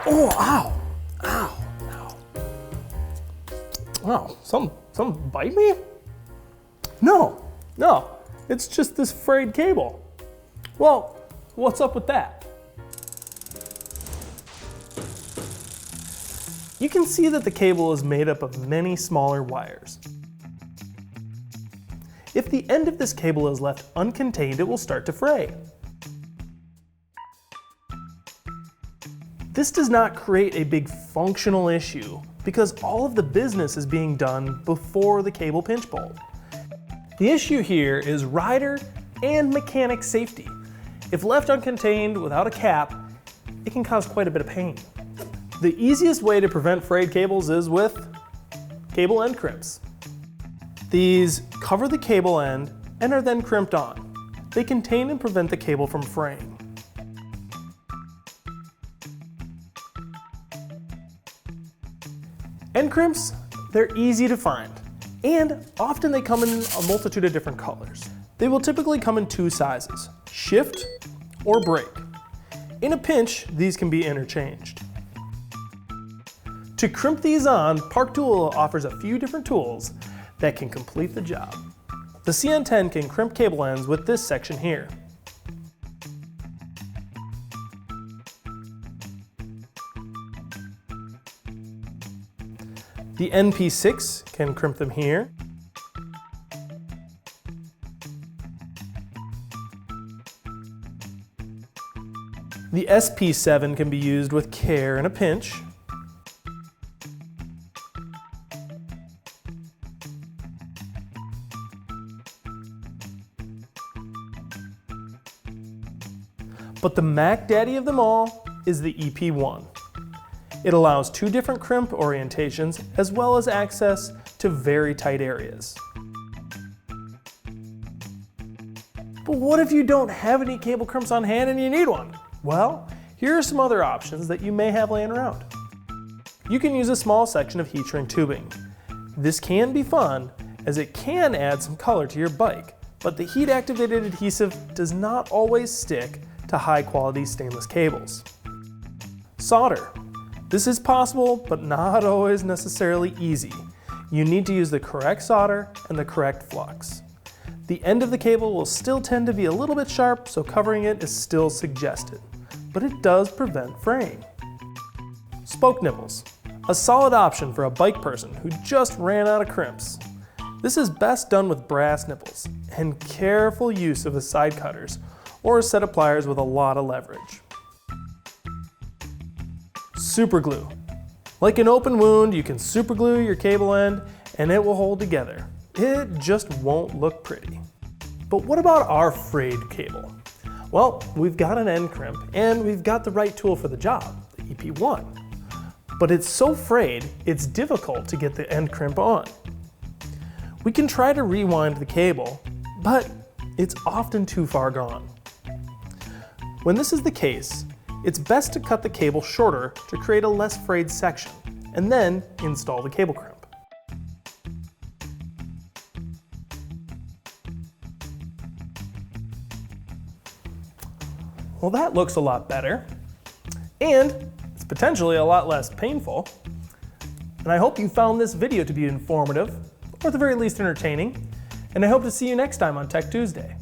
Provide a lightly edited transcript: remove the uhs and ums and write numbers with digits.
Oh, ow, ow, ow. Wow, something bite me? No, it's just this frayed cable. Well, what's up with that? You can see that the cable is made up of many smaller wires. If the end of this cable is left uncontained, it will start to fray. This does not create a big functional issue because all of the business is being done before the cable pinch bolt. The issue here is rider and mechanic safety. If left uncontained without a cap, it can cause quite a bit of pain. The easiest way to prevent frayed cables is with cable end crimps. These cover the cable end and are then crimped on. They contain and prevent the cable from fraying. End crimps, they're easy to find, and often they come in a multitude of different colors. They will typically come in two sizes, shift or break. In a pinch, these can be interchanged. To crimp these on, Park Tool offers a few different tools that can complete the job. The CN10 can crimp cable ends with this section here. The NP6 can crimp them here. The SP7 can be used with care in a pinch. But the Mac Daddy of them all is the EP1. It allows two different crimp orientations as well as access to very tight areas. But what if you don't have any cable crimps on hand and you need one? Well, here are some other options that you may have laying around. You can use a small section of heat shrink tubing. This can be fun as it can add some color to your bike, but the heat activated adhesive does not always stick to high quality stainless cables. Solder. This is possible, but not always necessarily easy. You need to use the correct solder and the correct flux. The end of the cable will still tend to be a little bit sharp, so covering it is still suggested, but it does prevent fraying. Spoke nipples. A solid option for a bike person who just ran out of crimps. This is best done with brass nipples and careful use of a side cutters or a set of pliers with a lot of leverage. Super glue. Like an open wound, you can super glue your cable end and it will hold together. It just won't look pretty. But what about our frayed cable? Well, we've got an end crimp and we've got the right tool for the job, the EP1. But it's so frayed, it's difficult to get the end crimp on. We can try to rewind the cable, but it's often too far gone. When this is the case, it's best to cut the cable shorter to create a less frayed section, and then install the cable crimp. Well, that looks a lot better, and it's potentially a lot less painful. And I hope you found this video to be informative, or at the very least entertaining, and I hope to see you next time on Tech Tuesday.